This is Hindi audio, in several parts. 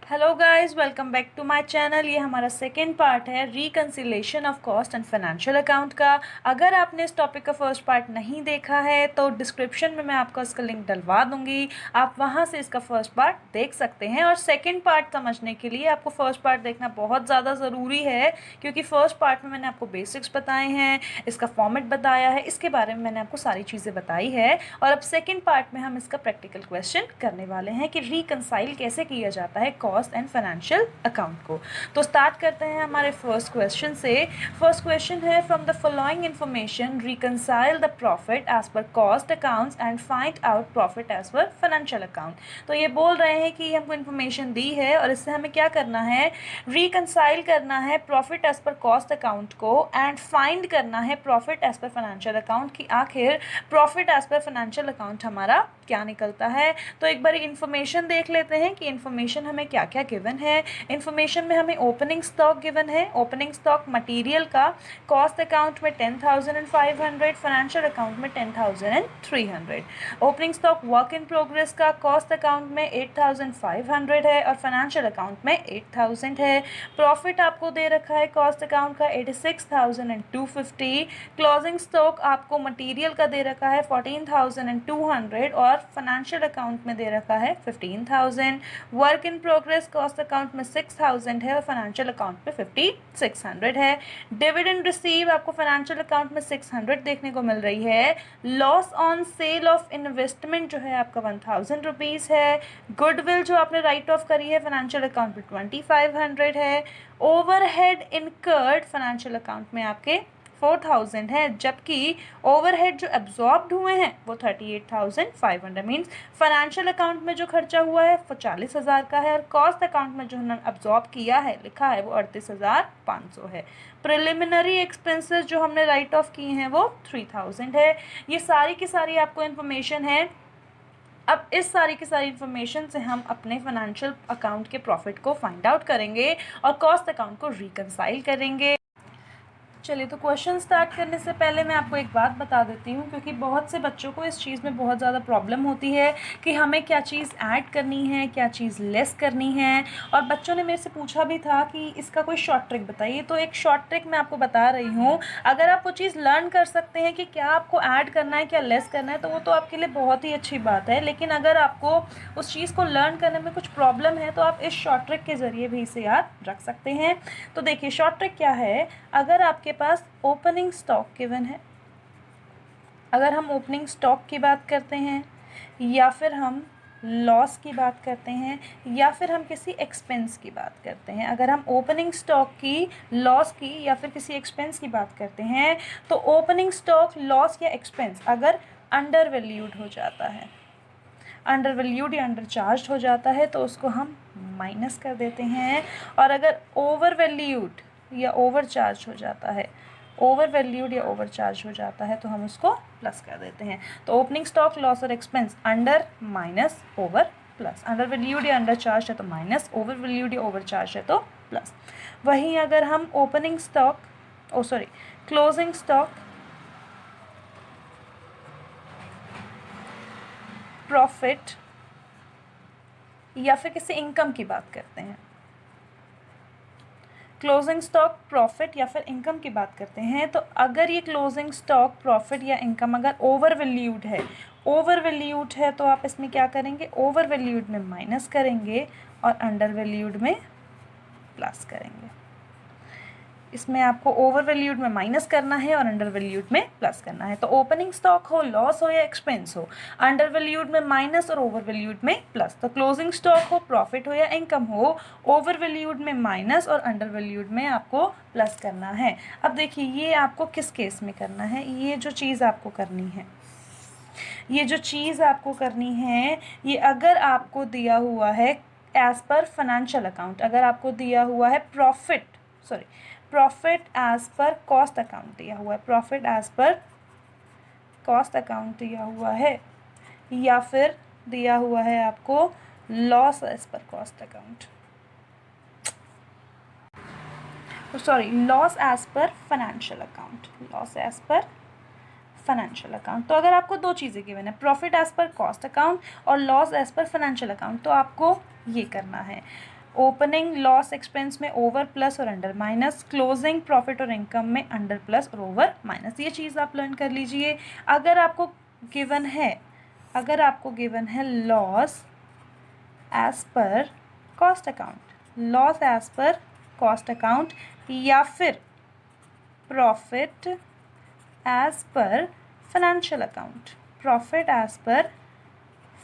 Hello guys, welcome back to my channel. ये हमारा सेकेंड पार्ट है reconciliation of cost and financial account का। अगर आपने इस टॉपिक का फर्स्ट पार्ट नहीं देखा है तो डिस्क्रिप्शन में मैं आपको इसका लिंक डलवा दूंगी, आप वहां से इसका फर्स्ट पार्ट देख सकते हैं। और सेकेंड पार्ट समझने के लिए आपको फर्स्ट पार्ट देखना बहुत ज़्यादा ज़रूरी है, क्योंकि फर्स्ट पार्ट में मैंने आपको बेसिक्स बताए हैं, इसका फॉर्मेट बताया है, इसके बारे में मैंने आपको सारी चीज़ें बताई है। और अब सेकेंड पार्ट में हम इसका प्रैक्टिकल क्वेश्चन करने वाले हैं कि रिकंसाइल कैसे किया जाता है कॉस्ट एंड फाइनेंशियल अकाउंट को। तो स्टार्ट करते हैं हमारे फर्स्ट क्वेश्चन से। फर्स्ट क्वेश्चन है, from the following information reconcile the profit as per cost accounts and find out profit as per financial account. तो ये बोल रहे हैं कि हमको इन्फॉर्मेशन दी है और इससे हमें क्या करना है, रिकंसाइल करना है profit as per cost account को एंड फाइंड करना है profit as per financial account की आखिर profit as per financial account हमारा क्या निकलता है। तो एक बार इन्फॉर्मेशन देख लेते हैं कि इन्फॉर्मेशन हमें क्या क्या गिवन है। इन्फॉर्मेशन में हमें ओपनिंग स्टॉक गिवन है, ओपनिंग स्टॉक मटेरियल का कॉस्ट अकाउंट में 10,500, फाइनेंशियल अकाउंट में 10,300। Opening stock work in progress का कॉस्ट अकाउंट में 8,500 है और फाइनेंशियल अकाउंट में 8,000 है। प्रॉफिट आपको दे रखा है कॉस्ट अकाउंट का 86,250। क्लोजिंग स्टॉक आपको मटेरियल का दे रखा है 14,200 और फाइनेंशियल अकाउंट में दे रखा है 15,000। Work in progress cost account में 6,000 है और फाइनेंशियल अकाउंट में 5,600 है। डिविडेंड रिसीव आपको फाइनेंशियल अकाउंट में 600 देखने को मिल रही है। Loss on sale of investment जो है आपका 1,000 रुपीज़ है। गुडविल जो आपने राइट ऑफ करी है फाइनेंशियल अकाउंट में 2,500 है। ओवरहेड इनकर्ड फाइनेंशियल अकाउंट में आपके 4,000 है, जबकि ओवरहेड जो एब्जॉर्ब्ड हुए हैं वो 38,500। मीन्स फाइनेंशियल अकाउंट में जो खर्चा हुआ है वो 40,000 का है और कॉस्ट अकाउंट में जो उन्होंने एब्जॉर्ब किया है लिखा है वो 38,500 है। प्रिलिमिनरी एक्सपेंसेस जो हमने राइट ऑफ किए हैं वो 3,000 है। ये सारी की सारी आपको इन्फॉर्मेशन है। अब इस सारी की सारी इन्फॉर्मेशन से हम अपने फाइनेंशियल अकाउंट के प्रॉफिट को फाइंड आउट करेंगे और कॉस्ट अकाउंट को रिकंसाइल करेंगे। चलिए, तो क्वेश्चन स्टार्ट करने से पहले मैं आपको एक बात बता देती हूँ, क्योंकि बहुत से बच्चों को इस चीज़ में बहुत ज़्यादा प्रॉब्लम होती है कि हमें क्या चीज़ ऐड करनी है, क्या चीज़ लेस करनी है। और बच्चों ने मेरे से पूछा भी था कि इसका कोई शॉर्ट ट्रिक बताइए, तो एक शॉर्ट ट्रिक मैं आपको बता रही हूँ। अगर आप वो चीज़ लर्न कर सकते हैं कि क्या आपको ऐड करना है, क्या लेस करना है, तो वो तो आपके लिए बहुत ही अच्छी बात है। लेकिन अगर आपको उस चीज़ को लर्न करने में कुछ प्रॉब्लम है तो आप इस शॉर्ट ट्रिक के ज़रिए भी इसे याद रख सकते हैं। तो देखिए, शॉर्ट ट्रिक क्या है। अगर आपके पास ओपनिंग स्टॉक गिवन है, अगर हम ओपनिंग स्टॉक की बात करते हैं या फिर हम लॉस की बात करते हैं या फिर हम किसी एक्सपेंस की बात करते हैं, अगर हम ओपनिंग स्टॉक की, लॉस की या फिर किसी एक्सपेंस की बात करते हैं, तो ओपनिंग स्टॉक, लॉस या एक्सपेंस अगर अंडर वैल्यूड हो जाता है, अंडर वैल्यूड या अंडर चार्ज हो जाता है तो उसको हम माइनस कर देते हैं। और अगर ओवर वैल्यूड या ओवर चार्ज हो जाता है, ओवर वैल्यूड या ओवर चार्ज हो जाता है तो हम उसको प्लस कर देते हैं। तो ओपनिंग स्टॉक, लॉस और expense under, minus, over, plus. Under valued या अंडर चार्ज है तो माइनस, ओवर वैल्यूड या ओवर चार्ज है तो प्लस। वहीं अगर हम opening stock, closing stock, profit या फिर किसी इनकम की बात करते हैं, क्लोजिंग स्टॉक, प्रॉफिट या फिर इनकम की बात करते हैं, तो अगर ये क्लोजिंग स्टॉक, प्रॉफिट या इनकम अगर ओवर वैल्यूड है, ओवर वैल्यूड है तो आप इसमें क्या करेंगे, ओवर वैल्यूड में माइनस करेंगे और अंडर वैल्यूड में प्लस करेंगे। इसमें आपको ओवर वैल्यूड में माइनस करना है और अंडर वैल्यूड में प्लस करना है। तो ओपनिंग स्टॉक हो, लॉस हो या एक्सपेंस हो, अंडर वैल्यूड में माइनस और ओवर वैल्यूड में प्लस। तो क्लोजिंग स्टॉक हो, प्रॉफिट हो या इनकम हो, ओवर वैल्यूड में माइनस और अंडर वैल्यूड में आपको प्लस करना है। अब देखिए, ये आपको किस केस में करना है, ये जो चीज़ आपको करनी है, ये जो चीज़ आपको करनी है, ये अगर आपको दिया हुआ है एज पर फाइनेंशियल अकाउंट, अगर आपको दिया हुआ है profit as per cost account दिया हुआ है, profit as per cost account दिया हुआ है, या फिर दिया हुआ है आपको loss as per cost account, loss as per financial account, loss as per financial account. तो अगर आपको दो चीज़ें गिवन है, profit as per cost account और loss as per financial account, तो आपको ये करना है। ओपनिंग लॉस एक्सपेंस में ओवर प्लस और अंडर माइनस, क्लोजिंग प्रॉफिट और इनकम में अंडर प्लस और ओवर माइनस। ये चीज़ आप लर्न कर लीजिए। अगर आपको गिवन है loss as per cost account, या फिर profit as per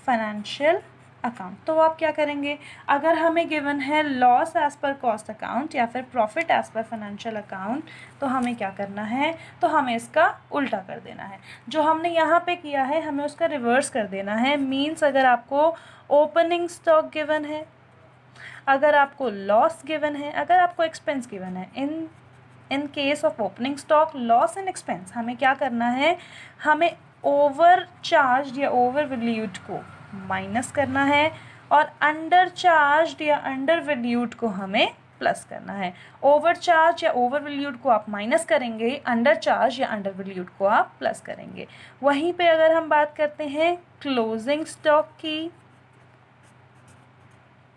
financial account, तो आप क्या करेंगे? अगर हमें गिवन है loss as per cost account या फिर profit as per financial account, तो हमें क्या करना है? तो हमें इसका उल्टा कर देना है। जो हमने यहाँ पे किया है हमें उसका रिवर्स कर देना है। मीन्स अगर आपको ओपनिंग स्टॉक गिवन है, अगर आपको लॉस गिवन है, अगर आपको एक्सपेंस गिवन है, in case of opening stock loss and expense, हमें क्या करना है? हमें ओवर चार्ज या ओवर वैल्यूड को माइनस करना है और अंडर चार्ज या अंडर वैल्यूड को हमें प्लस करना है। ओवर चार्ज या ओवर वैल्यूड को आप माइनस करेंगे, अंडर चार्ज या अंडर वैल्यूड को आप प्लस करेंगे। वहीं पे अगर हम बात करते हैं क्लोजिंग स्टॉक की,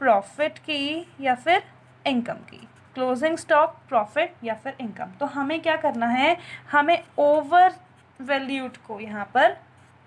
प्रॉफिट की या फिर इनकम की, क्लोजिंग स्टॉक, प्रॉफिट या फिर इनकम, तो हमें क्या करना है? हमें ओवर वैल्यूड को यहाँ पर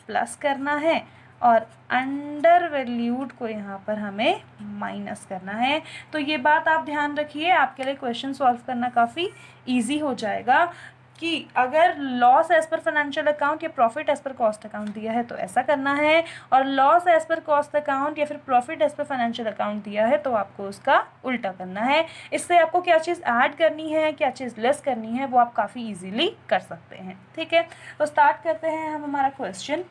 प्लस करना है और अंडर वैल्यूड को यहाँ पर हमें माइनस करना है। तो ये बात आप ध्यान रखिए, आपके लिए क्वेश्चन सॉल्व करना काफ़ी इजी हो जाएगा कि अगर loss as per financial account या profit as per cost account दिया है तो ऐसा करना है, और loss as per cost account या फिर profit as per financial account दिया है तो आपको उसका उल्टा करना है। इससे आपको क्या चीज़ ऐड करनी है, क्या चीज़ लेस करनी है, वो आप काफ़ी इजीली कर सकते हैं। ठीक है, तो स्टार्ट करते हैं हम हमारा क्वेश्चन।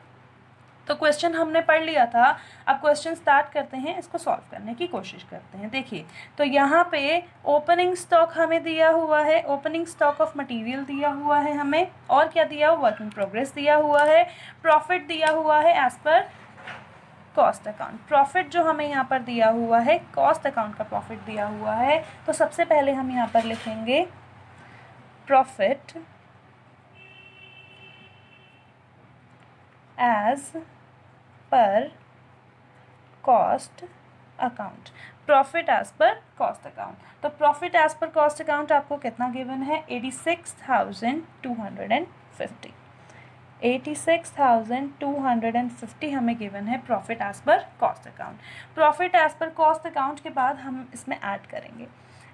तो क्वेश्चन हमने पढ़ लिया था, अब क्वेश्चन स्टार्ट करते हैं, इसको सॉल्व करने की कोशिश करते हैं। देखिए, तो यहाँ पे ओपनिंग स्टॉक हमें दिया हुआ है, ओपनिंग स्टॉक ऑफ मटेरियल दिया हुआ है हमें, और क्या दिया हुआ? वर्क इन प्रोग्रेस दिया हुआ है, प्रॉफिट दिया हुआ है as per cost account. Profit जो हमें यहाँ पर दिया हुआ है, कॉस्ट अकाउंट का प्रॉफिट दिया हुआ है, तो सबसे पहले हम यहाँ पर लिखेंगे profit as per cost account, profit as per cost account. तो profit as per cost account आपको कितना गिवन है? 86,250। 86,250 हमें गिवन है profit as per cost account. Profit as per cost account के बाद हम इसमें ऐड करेंगे।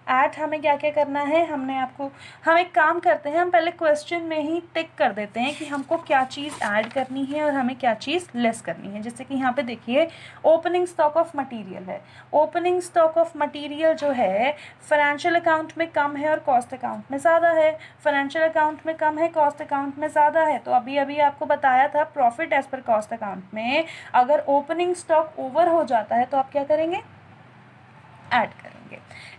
ऐड हमें क्या क्या करना है? हम एक काम करते हैं, हम पहले क्वेश्चन में ही टिक कर देते हैं कि हमको क्या चीज़ ऐड करनी है और हमें क्या चीज़ लेस करनी है। जैसे कि यहाँ पे देखिए, ओपनिंग स्टॉक ऑफ मटेरियल है। ओपनिंग स्टॉक ऑफ मटेरियल जो है फाइनेंशियल अकाउंट में कम है और कॉस्ट अकाउंट में ज़्यादा है। फाइनेंशियल अकाउंट में कम है, कॉस्ट अकाउंट में ज़्यादा है। तो अभी अभी आपको बताया था profit as per cost account में अगर ओपनिंग स्टॉक ओवर हो जाता है तो आप क्या करेंगे? ऐड करेंगे।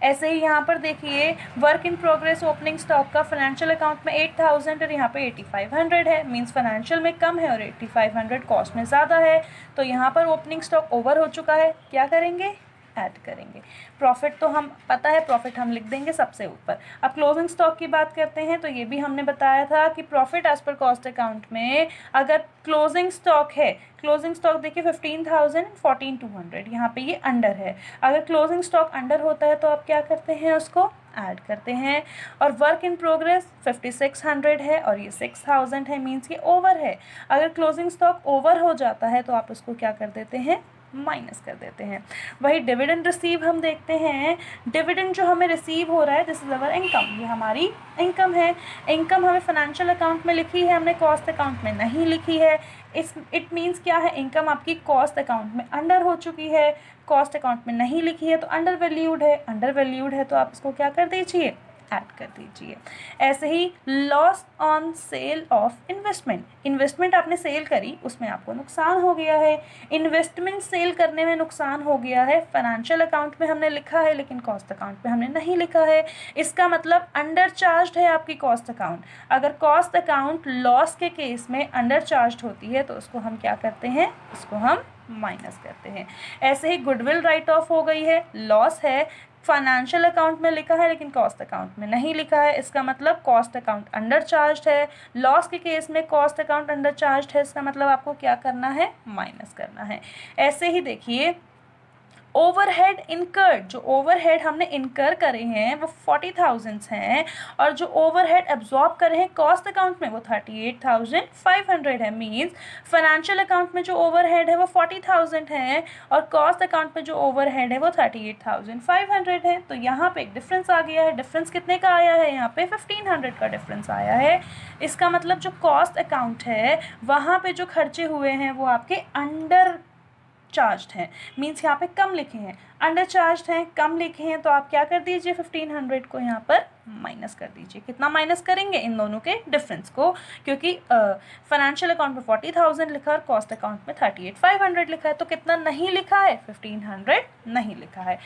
ऐसे ही यहाँ पर देखिए, work in progress opening stock का फाइनेंशियल अकाउंट में 8,000 और यहाँ पे 8,500 है। मींस फाइनेंशियल में कम है और 8,500 कॉस्ट में ज़्यादा है। तो यहाँ पर ओपनिंग स्टॉक ओवर हो चुका है, क्या करेंगे? ऐड करेंगे। प्रॉफिट तो हम पता है, प्रॉफिट हम लिख देंगे सबसे ऊपर। अब क्लोजिंग स्टॉक की बात करते हैं, तो ये भी हमने बताया था कि profit as per cost account में अगर क्लोजिंग स्टॉक है, क्लोजिंग स्टॉक देखिए 15,000 14,200, यहाँ पे ये अंडर है। अगर क्लोजिंग स्टॉक अंडर होता है तो आप क्या करते हैं? उसको ऐड करते हैं। और वर्क इन प्रोग्रेस 5,600 है और ये 6,000 है, मीन्स ये ओवर है। अगर क्लोजिंग स्टॉक ओवर हो जाता है तो आप उसको क्या कर देते हैं? माइनस कर देते हैं। वही डिविडेंड रिसीव हम देखते हैं, डिविडेंड जो हमें रिसीव हो रहा है, दिस इज अवर इनकम, ये हमारी इनकम है। इनकम हमें फाइनेंशियल अकाउंट में लिखी है, हमने कॉस्ट अकाउंट में नहीं लिखी है। इट मीन्स क्या है? इनकम आपकी कॉस्ट अकाउंट में अंडर हो चुकी है, कॉस्ट अकाउंट में नहीं लिखी है तो अंडर वैल्यूड है। अंडर वैल्यूड है तो आप इसको क्या कर दीजिए? ऐड कर दीजिए। ऐसे ही loss on sale of investment, investment आपने सेल करी, उसमें आपको नुकसान हो गया है। इन्वेस्टमेंट सेल करने में नुकसान हो गया है, फाइनेंशियल अकाउंट में हमने लिखा है लेकिन कॉस्ट अकाउंट में हमने नहीं लिखा है। इसका मतलब अंडर चार्ज है आपकी कॉस्ट अकाउंट। अगर कॉस्ट अकाउंट लॉस के केस में अंडर चार्ज होती है तो उसको हम क्या करते हैं? उसको हम माइनस करते हैं। ऐसे ही गुडविल राइट ऑफ हो गई है, लॉस है, फाइनेंशियल अकाउंट में लिखा है लेकिन कॉस्ट अकाउंट में नहीं लिखा है, इसका मतलब कॉस्ट अकाउंट अंडर चार्ज है। लॉस के केस में कॉस्ट अकाउंट अंडर चार्ज है, इसका मतलब आपको क्या करना है? माइनस करना है। ऐसे ही देखिए, ओवरहेड इनकर्ड, जो ओवरहेड हमने इनकर करे हैं वो 40,000 हैं, और जो ओवरहेड एब्जॉर्ब करे हैं कॉस्ट अकाउंट में वो 38,500 है। मीन्स फाइनेंशियल अकाउंट में जो ओवरहेड है वो 40,000 है और कॉस्ट अकाउंट में जो ओवरहेड है वो 38,500 है। तो यहाँ पे एक डिफरेंस आ गया है। डिफरेंस कितने का आया है? यहाँ पे 1500 का डिफरेंस आया है। इसका मतलब जो कॉस्ट अकाउंट है वहाँ पे जो खर्चे हुए हैं वो आपके अंडर चार्ज हैं, मीन्स यहाँ पे कम लिखे हैं, अंडर चार्ज हैं, कम लिखे हैं। तो आप क्या कर दीजिए, 1500 को यहाँ पर माइनस कर दीजिए। कितना माइनस करेंगे? इन दोनों के डिफरेंस को, क्योंकि फाइनेंशियल अकाउंट में 40,000 लिखा है और कॉस्ट अकाउंट में 38,500 लिखा है। तो कितना नहीं लिखा है? 1500 नहीं लिखा है।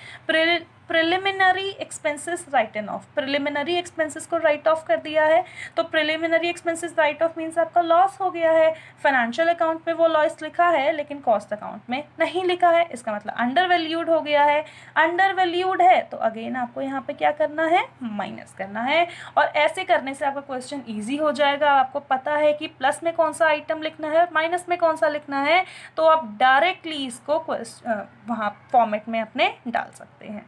Preliminary expenses written of, preliminary expenses को राइट ऑफ कर दिया है। तो preliminary expenses right of means आपका लॉस हो गया है। फाइनेंशियल अकाउंट में वो लॉस लिखा है लेकिन कॉस्ट अकाउंट में नहीं लिखा है, इसका मतलब अंडर वैल्यूड हो गया है। अंडर वैल्यूड है तो अगेन आपको यहाँ पे क्या करना है? माइनस करना है। और ऐसे करने से आपका क्वेश्चन ईजी हो जाएगा। आपको पता है कि प्लस में कौन सा आइटम लिखना है और माइनस में कौन सा लिखना है, तो आप डायरेक्टली इसको वहाँ फॉर्मेट में अपने डाल सकते हैं।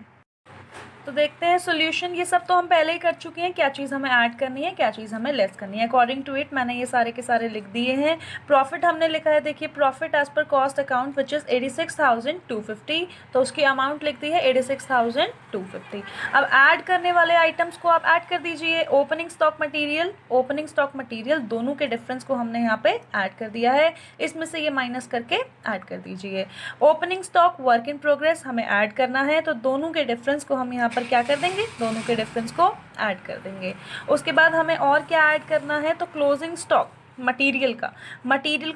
तो देखते हैं सॉल्यूशन। ये सब तो हम पहले ही कर चुके हैं, क्या चीज़ हमें ऐड करनी है, क्या चीज़ हमें लेस करनी है। अकॉर्डिंग टू इट मैंने ये सारे के सारे लिख दिए हैं। प्रॉफिट हमने लिखा है, देखिए profit as per cost account which is 86,250, तो उसकी अमाउंट लिख दी है 86,250। अब ऐड करने वाले आइटम्स को आप ऐड कर दीजिए। Opening stock material, opening stock material दोनों के डिफरेंस को हमने यहाँ पे ऐड कर दिया है, इसमें से ये माइनस करके ऐड कर दीजिए। Opening stock work in progress हमें ऐड करना है, तो दोनों के डिफरेंस को हम यहाँ पर क्या कर देंगे? दोनों के डिफरेंस को ऐड कर देंगे। उसके बाद हमें और क्या ऐड करना है? तो क्लोजिंग स्टॉक मटेरियल का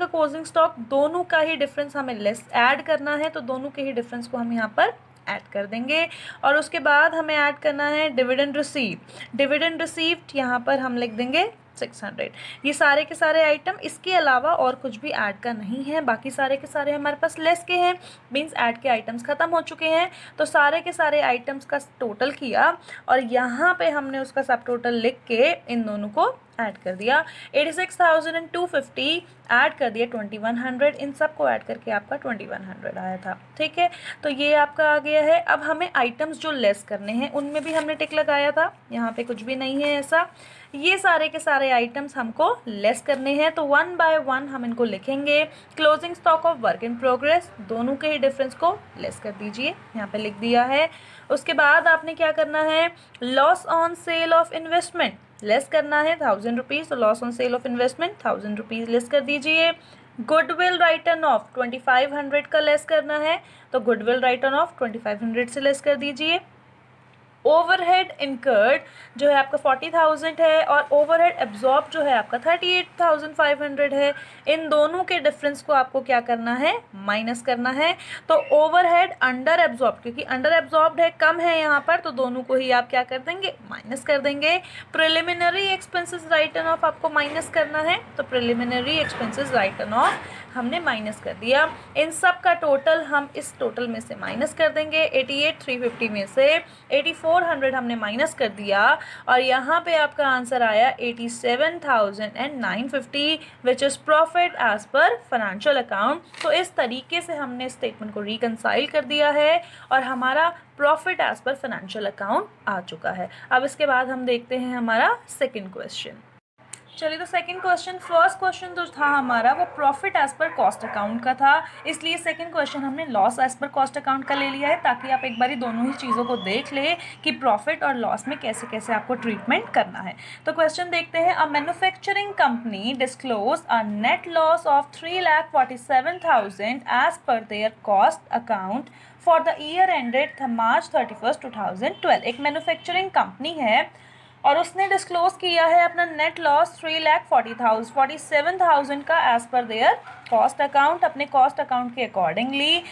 क्लोजिंग स्टॉक दोनों का ही डिफरेंस हमें लेस ऐड करना है, तो दोनों के ही डिफरेंस को हम यहाँ पर ऐड कर देंगे। और उसके बाद हमें ऐड करना है डिविडेंड रिसीव्ड यहाँ पर हम लिख देंगे 600। ये सारे के सारे आइटम, इसके अलावा और कुछ भी ऐड का नहीं है, बाकी सारे के सारे हमारे पास लेस के हैं, मीन्स ऐड के आइटम्स खत्म हो चुके हैं। तो सारे के सारे आइटम्स का टोटल किया और यहाँ पे हमने उसका सब टोटल लिख के इन दोनों को ऐड कर दिया। 86,250 ऐड कर दिया 2100, इन सब को ऐड करके आपका 2100 आया था। ठीक है, तो ये आपका आ गया है। अब हमें आइटम्स जो लेस करने हैं उनमें भी हमने टिक लगाया था, यहाँ पे कुछ भी नहीं है ऐसा। ये सारे के सारे आइटम्स हमको लेस करने हैं, तो वन बाय वन हम इनको लिखेंगे। Closing stock of work in progress दोनों के ही डिफरेंस को लेस कर दीजिए, यहाँ पे लिख दिया है। उसके बाद आपने क्या करना है? Loss on sale of investment less करना है 1000 रुपीज़, तो loss on sale of investment 1000 rupees less कर दीजिए। गुडविल राइटन ऑफ 2500 का लेस करना है, तो गुडविल राइटन ऑफ 2500 से लेस कर दीजिए। ओवरहेड इनकर्ड जो है आपका 40,000 है और ओवरहेड एब्जॉर्ब जो है आपका 38,500 है। इन दोनों के डिफरेंस को आपको क्या करना है? माइनस करना है। तो ओवरहेड अंडर एब्जॉर्ब, क्योंकि अंडर एब्जॉर्ब्ड है, कम है यहाँ पर, तो दोनों को ही आप क्या कर देंगे? माइनस कर देंगे। प्रिलिमिनरी एक्सपेंसेस राइटन ऑफ आपको माइनस करना है, तो प्रिलिमिनरी एक्सपेंसेस राइटन ऑफ हमने माइनस कर दिया। इन सब का टोटल हम इस टोटल में से माइनस कर देंगे। 88,350 में से 8400 हमने माइनस कर दिया और यहाँ पे आपका आंसर आया 87,950 which is profit as per financial account. तो इस तरीके से हमने स्टेटमेंट को रिकंसाइल कर दिया है और हमारा profit as per financial account आ चुका है। अब इसके बाद हम देखते हैं हमारा सेकेंड क्वेश्चन। चलिए, तो सेकंड क्वेश्चन, फर्स्ट क्वेश्चन जो था हमारा वो profit as per cost account का था, इसलिए सेकंड क्वेश्चन हमने loss as per cost account का ले लिया है, ताकि आप एक बारी दोनों ही चीज़ों को देख ले कि प्रॉफिट और लॉस में कैसे कैसे आपको ट्रीटमेंट करना है। तो क्वेश्चन देखते हैं। A manufacturing company disclose a net loss of 3,47,000 as per their cost account for the year ended March 31, 2012। एक मैन्युफैक्चरिंग कंपनी है और उसने डिस्क्लोज किया है अपना नेट लॉस 3,47,000 का as per their cost account, अपने कॉस्ट अकाउंट के accordingly.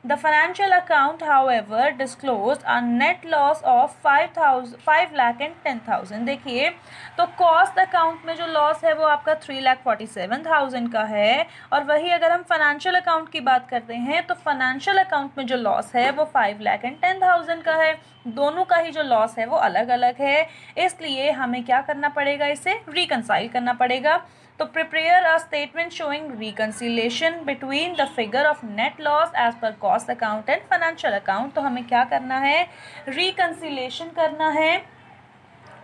The financial account, however, disclosed a net loss of 5,10,000। देखिए, तो कॉस्ट अकाउंट में जो लॉस है वो आपका 3,47,000 का है और वही अगर हम फाइनेंशियल अकाउंट की बात करते हैं तो फाइनेंशियल अकाउंट में जो लॉस है वो 5,10,000 का है। दोनों का ही जो लॉस है वो अलग अलग है, इसलिए हमें क्या करना पड़ेगा? इसे रिकंसाइल करना पड़ेगा। तो prepare a statement showing reconciliation between the figure of net loss as per cost account and financial account. तो हमें क्या करना है, रिकंसिलिएशन करना है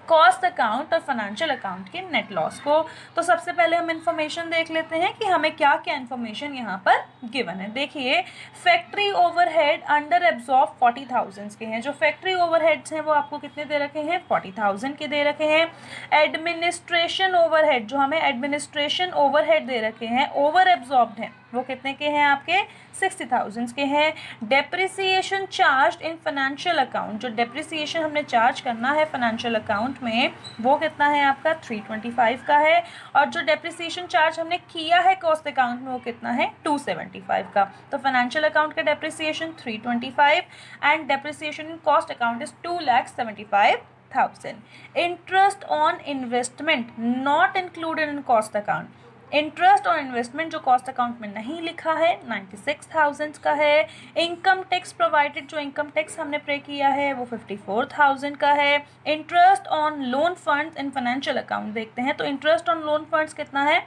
कॉस्ट अकाउंट और फाइनेंशियल अकाउंट के नेट लॉस को। तो सबसे पहले हम इन्फॉर्मेशन देख लेते हैं कि हमें क्या क्या इन्फॉर्मेशन यहाँ पर गिवन है। देखिए, फैक्ट्री ओवरहेड अंडर एब्जॉर्ब 40,000 के हैं। जो फैक्ट्री ओवरहेड्स हैं वो आपको कितने दे रखे हैं, 40,000 के दे रखे हैं। एडमिनिस्ट्रेशन ओवरहेड, जो हमें एडमिनिस्ट्रेशन ओवरहेड दे रखे हैं, ओवर एब्जॉर्ब्ड हैं, वो कितने के हैं आपके, 60,000 के हैं। Depreciation charge in financial account, जो डेप्रिसिएशन हमने चार्ज करना है फाइनेंशियल अकाउंट में, वो कितना है आपका, 325 का है। और जो डेप्रिसिएशन चार्ज हमने किया है कॉस्ट अकाउंट में, वो कितना है, 275 का। तो फाइनेंशियल अकाउंट का depreciation 325 and depreciation in cost account is 2,75,000। Interest on investment not included in cost account, interest और इन्वेस्टमेंट जो कॉस्ट अकाउंट में नहीं लिखा है, 96,000 का है। इनकम टैक्स प्रोवाइडेड, जो इनकम टैक्स हमने पे किया है, वो 54,000 का है। Interest on loan funds in financial account देखते हैं, तो इंटरेस्ट ऑन लोन फंड्स कितना है,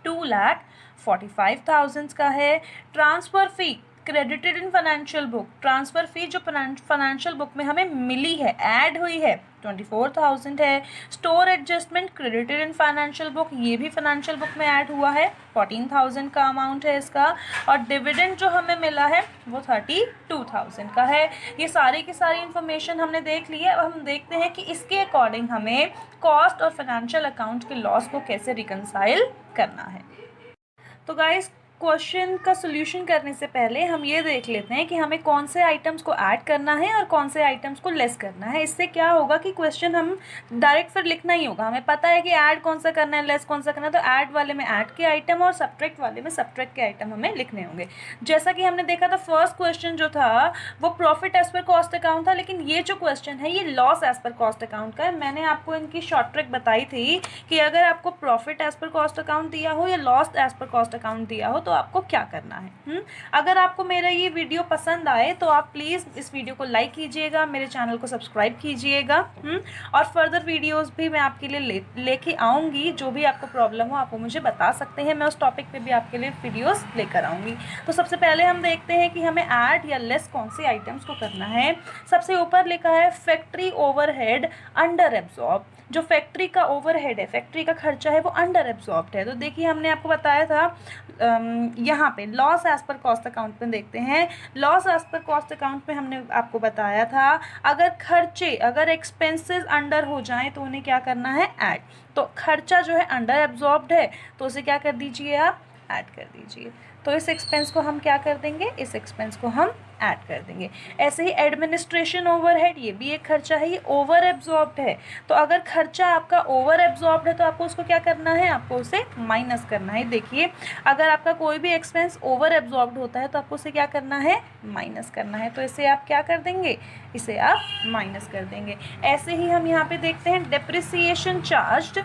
2,45,000 का है। Transfer fee credited in financial book, transfer fee जो फाइनेंशियल बुक में हमें मिली है, ऐड हुई है, 24,000 है। Store adjustment credited in financial book, ये भी फाइनेंशियल बुक में ऐड हुआ है, 14,000 का अमाउंट है इसका। और डिविडेंड जो हमें मिला है वो 32,000 का है। ये सारी की सारी इन्फॉर्मेशन हमने देख ली है। अब हम देखते हैं कि इसके अकॉर्डिंग हमें कॉस्ट और फाइनेंशियल अकाउंट के लॉस को कैसे रिकंसाइल करना है। तो गाइस, क्वेश्चन का सोल्यूशन करने से पहले हम ये देख लेते हैं कि हमें कौन से आइटम्स को ऐड करना है और कौन से आइटम्स को लेस करना है। इससे क्या होगा कि क्वेश्चन हम डायरेक्ट फिर लिखना ही होगा, हमें पता है कि ऐड कौन सा करना है, लेस कौन सा करना है। तो ऐड वाले में ऐड के आइटम और सब्ट्रैक्ट वाले में सब्ट्रैक्ट के आइटम हमें लिखने होंगे। जैसा कि हमने देखा था, फर्स्ट क्वेश्चन जो था वो profit as per cost account था, लेकिन ये जो क्वेश्चन है ये loss as per cost account का है। मैंने आपको इनकी शॉर्ट ट्रिक बताई थी कि अगर आपको profit as per cost account दिया हो या loss as per cost account दिया हो तो आपको क्या करना है। अगर आपको मेरा ये वीडियो पसंद आए तो आप प्लीज़ इस वीडियो को लाइक कीजिएगा, मेरे चैनल को सब्सक्राइब कीजिएगा। और फर्दर वीडियोस भी मैं आपके लिए लेके आऊँगी। जो भी आपको प्रॉब्लम हो आप वो मुझे बता सकते हैं, मैं उस टॉपिक पे भी आपके लिए वीडियोस लेकर आऊँगी। तो सबसे पहले हम देखते हैं कि हमें ऐड या लेस कौन से आइटम्स को करना है। सबसे ऊपर लिखा है फैक्ट्री ओवरहेड अंडर एब्जॉर्ब। जो फैक्ट्री का ओवरहेड है, फैक्ट्री का खर्चा है, वो अंडर एब्जॉर्ब्ड है। तो देखिए, हमने आपको बताया था यहाँ पे loss as per cost account में देखते हैं। Loss as per cost account में हमने आपको बताया था अगर खर्चे, अगर एक्सपेंसेस अंडर हो जाएं तो उन्हें क्या करना है, ऐड। तो खर्चा जो है अंडर एब्जॉर्ब्ड है तो उसे क्या कर दीजिए, आप ऐड कर दीजिए। तो इस एक्सपेंस को हम क्या कर देंगे, इस एक्सपेंस को हम ऐड कर देंगे। ऐसे ही एडमिनिस्ट्रेशन ओवरहेड, ये भी एक खर्चा है, ये ओवर एब्जॉर्ब्ड है। तो अगर खर्चा आपका ओवर एब्जॉर्ब्ड है तो आपको उसको क्या करना है, आपको उसे माइनस करना है। देखिए, अगर आपका कोई भी एक्सपेंस ओवर एब्जॉर्ब्ड होता है तो आपको उसे क्या करना है, माइनस करना है। तो इसे आप क्या कर देंगे, इसे आप माइनस कर देंगे। ऐसे ही हम यहाँ पे देखते हैं depreciation charge,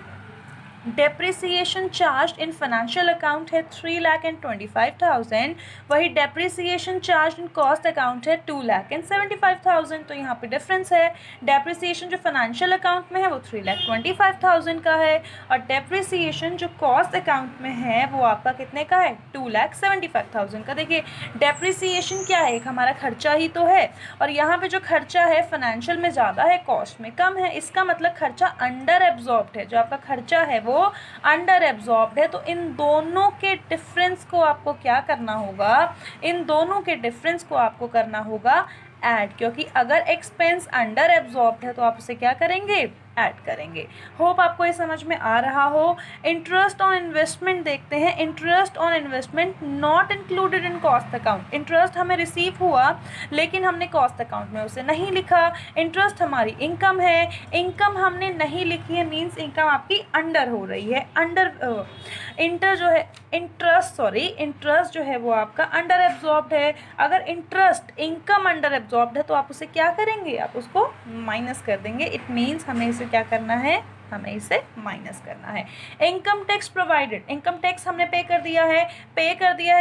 depreciation charge in financial account है 3,25,000, वही depreciation charge in cost account है 2,75,000। तो यहाँ पे डिफरेंस है, डेप्रिसिएशन जो फाइनेंशियल अकाउंट में है वो 3,25,000 का है और डेप्रिसिएशन जो कॉस्ट अकाउंट में है वो आपका कितने का है, 2,75,000 का। देखिए, डेप्रिसिएशन क्या है, एक हमारा खर्चा ही तो है, और यहाँ पे जो खर्चा है फाइनेंशियल में ज़्यादा है, कॉस्ट में कम है। इसका मतलब खर्चा अंडर एब्जॉर्ब्ड है, जो आपका खर्चा है वो अंडर एब्जॉर्ब्ड है। तो इन दोनों के डिफरेंस को आपको क्या करना होगा, इन दोनों के डिफरेंस को आपको करना होगा ऐड, क्योंकि अगर एक्सपेंस अंडर एब्जॉर्ब्ड है तो आप उसे क्या करेंगे, ऐड करेंगे। होप आपको ये समझ में आ रहा हो। इंटरेस्ट ऑन इन्वेस्टमेंट देखते हैं। Interest on investment not included in cost account, interest हमें रिसीव हुआ लेकिन हमने कॉस्ट अकाउंट में उसे नहीं लिखा। इंटरेस्ट हमारी इनकम है, इनकम हमने नहीं लिखी है, मीन्स इनकम आपकी अंडर हो रही है। अंडर इंटरेस्ट जो है वो आपका अंडर एब्जॉर्ब्ड है। अगर इंटरेस्ट इनकम अंडर एब्जॉर्ब्ड है तो आप उसे क्या करेंगे, आप उसको माइनस कर देंगे। इट मीन्स हमें इसे क्या करना है, हमें इसे माइनस करना है। Income tax provided, income tax हमने पे कर दिया है,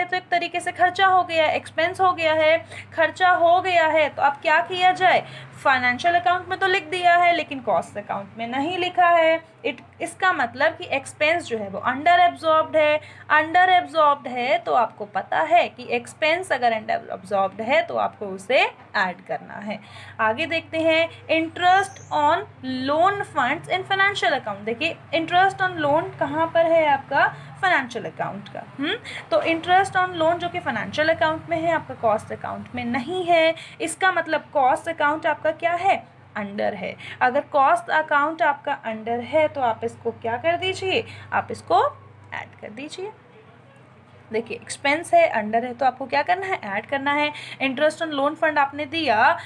तो एक तरीके से खर्चा हो गया है, एक्सपेंस हो गया है। खर्चा हो गया है तो अब क्या किया जाए, फाइनेंशियल अकाउंट में तो लिख दिया है लेकिन कॉस्ट अकाउंट में नहीं लिखा है। इसका मतलब कि एक्सपेंस जो है वो अंडर एब्जॉर्ब्ड है। अंडर एब्जॉर्ब्ड है तो आपको पता है कि एक्सपेंस अगर अंडर एब्जॉर्ब्ड है तो आपको उसे ऐड करना है। आगे देखते हैं, interest on loan funds in financial account. देखिए इंटरेस्ट ऑन लोन कहाँ पर है आपका, फाइनेंशियल अकाउंट का। तो इंटरेस्ट ऑन लोन जो कि फाइनेंशियल अकाउंट में है, आपका कॉस्ट अकाउंट में नहीं है। इसका मतलब कॉस्ट अकाउंट आपका क्या है, अंडर है। अगर कॉस्ट अकाउंट आपका अंडर है तो आप इसको क्या कर दीजिए, आप इसको ऐड कर दीजिए। देखिए एक्सपेंस है, अंडर है, तो आपको क्या करना है, ऐड करना है। इंटरेस्ट ऑन लोन फंड आपने दिया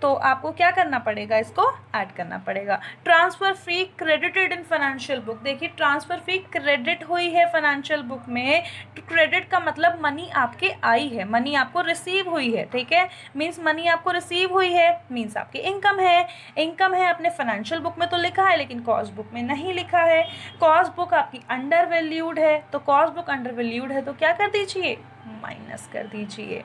तो आपको क्या करना पड़ेगा, इसको ऐड करना पड़ेगा। Transfer fee credited in financial book. देखिए ट्रांसफ़र फी क्रेडिट हुई है फाइनेंशियल बुक में, तो क्रेडिट का मतलब मनी आपके आई है, मनी आपको रिसीव हुई है, ठीक है। मीन्स मनी आपको रिसीव हुई है मीन्स आपकी इनकम है। इनकम है अपने फाइनेंशियल बुक में तो लिखा है लेकिन कॉस्ट बुक में नहीं लिखा है। कॉस्ट बुक आपकी अंडर वैल्यूड है, तो कॉस्ट बुक अंडर वैल्यूड है तो क्या कर दीजिए, माइनस कर दीजिए।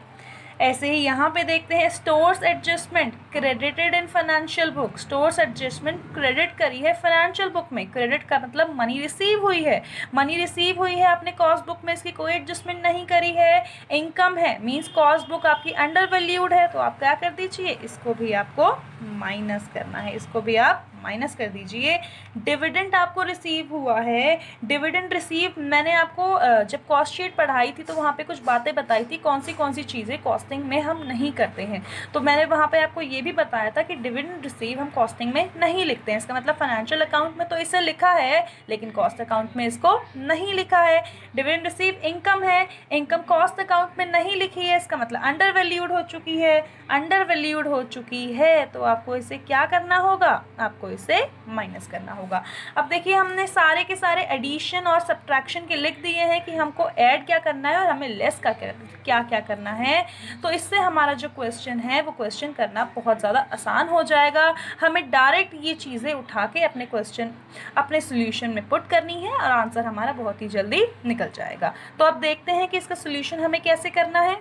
ऐसे ही यहाँ पे देखते हैं, stores adjustment credited in financial book. Stores adjustment credit करी है फाइनेंशियल बुक में, क्रेडिट का मतलब मनी रिसीव हुई है। मनी रिसीव हुई है आपने कॉस्ट बुक में, इसकी कोई एडजस्टमेंट नहीं करी है। इनकम है मीन्स कॉस्ट बुक आपकी अंडर वैल्यूड है तो आप क्या कर दीजिए, इसको भी आपको माइनस करना है, इसको भी आप माइनस कर दीजिए। डिविडेंड आपको रिसीव हुआ है। डिविडेंड रिसीव मैंने आपको जब कॉस्ट शीट पढ़ाई थी तो वहाँ पे कुछ बातें बताई थी कौन सी चीज़ें कॉस्टिंग में हम नहीं करते हैं, तो मैंने वहाँ पे आपको ये भी बताया था कि डिविडेंड रिसीव हम कॉस्टिंग में नहीं लिखते हैं। इसका मतलब फाइनेंशियल अकाउंट में तो इसे लिखा है लेकिन कॉस्ट अकाउंट में इसको नहीं लिखा है। डिविडेंड रिसीव इनकम है, इनकम कॉस्ट अकाउंट में नहीं लिखी है, इसका मतलब अंडर वैल्यूड हो चुकी है। अंडर वैल्यूड हो चुकी है तो आपको इसे क्या करना होगा, आपको इसे माइनस करना होगा। अब देखिए हमने सारे के सारे एडिशन और सब्ट्रैक्शन के लिख दिए हैं कि हमको ऐड क्या करना है और हमें लेस का क्या क्या करना है। तो इससे हमारा जो क्वेश्चन है वो क्वेश्चन करना बहुत ज़्यादा आसान हो जाएगा। हमें डायरेक्ट ये चीज़ें उठा के अपने क्वेश्चन अपने सोल्यूशन में पुट करनी है और आंसर हमारा बहुत ही जल्दी निकल जाएगा। तो अब देखते हैं कि इसका सोल्यूशन हमें कैसे करना है।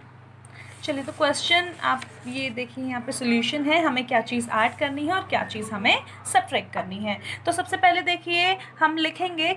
चलिए तो क्वेश्चन आप ये देखिए, यहाँ पे सोल्यूशन है, हमें क्या चीज़ ऐड करनी है और क्या चीज़ हमें सब्ट्रैक्ट करनी है। तो सबसे पहले देखिए हम लिखेंगे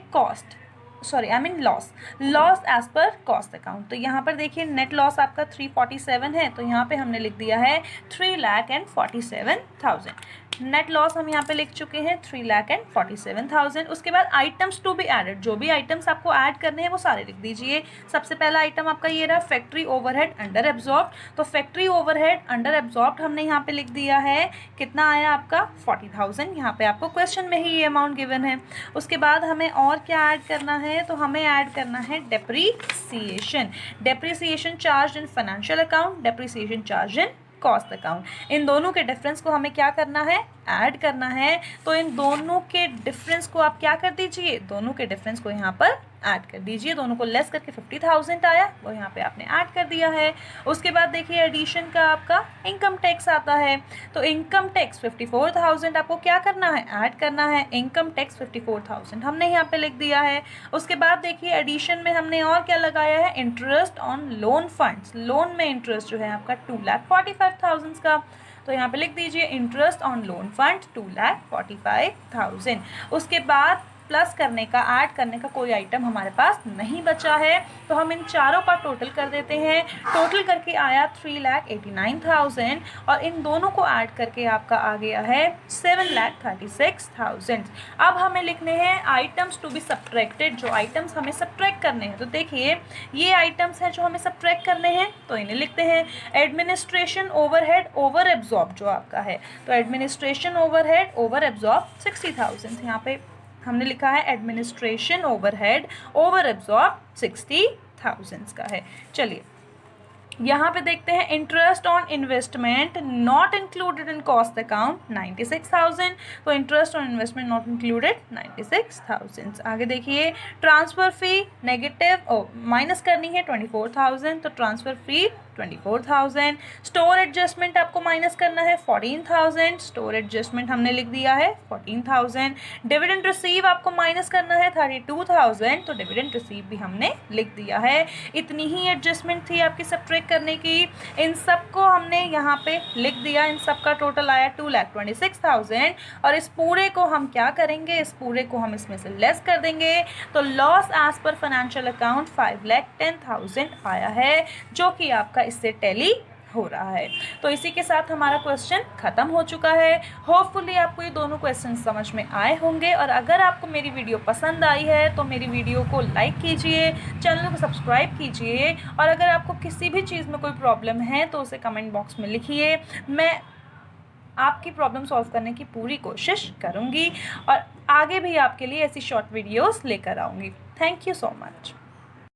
loss as per cost account. तो यहाँ पर देखिए नेट लॉस आपका 347 है, तो यहाँ पे हमने लिख दिया है 3,47,000। नेट लॉस हम यहाँ पे लिख चुके हैं 3,47,000। उसके बाद आइटम्स टू बी एडेड, जो भी आइटम्स आपको ऐड करने हैं वो सारे लिख दीजिए। सबसे पहला आइटम आपका ये रहा फैक्ट्री ओवरहेड अंडर एब्जॉर्ब। तो फैक्ट्री ओवरहेड अंडर एब्जॉर्ब हमने यहाँ पे लिख दिया है, कितना आया आपका 40,000। यहाँ पे आपको क्वेश्चन में ही ये अमाउंट गिवन है। उसके बाद हमें और क्या ऐड करना है, तो हमें ऐड करना है depreciation. Depreciation charge in financial account, depreciation charge in cost account. इन दोनों के डिफरेंस को हमें क्या करना है, ऐड करना है। तो इन दोनों के डिफरेंस को आप क्या कर दीजिए, दोनों के डिफरेंस को यहाँ पर ऐड कर दीजिए। दोनों को लेस करके 50,000 आया, वो यहाँ पे आपने ऐड कर दिया है। उसके बाद देखिए एडिशन का आपका इनकम टैक्स आता है, तो इनकम टैक्स 54,000 आपको क्या करना है, ऐड करना है। इनकम टैक्स 54,000 हमने यहाँ पे लिख दिया है। उसके बाद देखिए एडिशन में हमने और क्या लगाया है, interest on loan funds. Loan में इंटरेस्ट जो है आपका 2,45,000 का, तो यहाँ पे लिख दीजिए इंटरेस्ट ऑन लोन फंड 2,45,000। उसके बाद प्लस करने का, ऐड करने का कोई आइटम हमारे पास नहीं बचा है, तो हम इन चारों का टोटल कर देते हैं। टोटल करके आया 3,89,000 और इन दोनों को ऐड करके आपका आ गया है 7,36,000। अब हमें लिखने हैं आइटम्स टू बी सब्ट्रैक्टेड, जो आइटम्स हमें सब्ट्रैक्ट करने हैं। तो देखिए ये आइटम्स हैं जो हमें सब्ट्रैक्ट करने हैं, तो इन्हें लिखते हैं। एडमिनिस्ट्रेशन ओवरहेड ओवर एब्जॉर्ब जो आपका है, तो एडमिनिस्ट्रेशन ओवरहेड ओवर एब्जॉर्ब 60,000। यहाँ पे हमने लिखा है एडमिनिस्ट्रेशन ओवरहेड ओवर एब्जॉर्ब 60,000 का है। चलिए यहाँ पे देखते हैं interest on investment not included in cost account 96,000। तो interest on investment not included 96,000। आगे देखिए ट्रांसफ़र फी नेगेटिव माइनस करनी है 24,000, तो ट्रांसफ़र फी 24,000। स्टोर एडजस्टमेंट आपको माइनस करना है 14,000, स्टोर एडजस्टमेंट हमने लिख दिया है 14,000। डिविडेंड रिसीव आपको माइनस करना है 32,000, तो डिविडेंड रिसीव भी हमने लिख दिया है। इतनी ही एडजस्टमेंट थी आपकी सब्ट्रैक्ट करने की, इन सब को हमने यहाँ पे लिख दिया। इन सब का टोटल आया 2,26,000 और इस पूरे को हम क्या करेंगे, इस पूरे को हम इसमें से लेस कर देंगे। तो loss as per financial account 5,10,000 आया है, जो कि आपका इससे टैली हो रहा है। तो इसी के साथ हमारा क्वेश्चन खत्म हो चुका है। होपफुली आपको ये दोनों क्वेश्चन समझ में आए होंगे, और अगर आपको मेरी वीडियो पसंद आई है तो मेरी वीडियो को लाइक कीजिए, चैनल को सब्सक्राइब कीजिए, और अगर आपको किसी भी चीज़ में कोई प्रॉब्लम है तो उसे कमेंट बॉक्स में लिखिए। मैं आपकी प्रॉब्लम सॉल्व करने की पूरी कोशिश करूँगी और आगे भी आपके लिए ऐसी शॉर्ट वीडियोस लेकर आऊँगी। Thank you so much.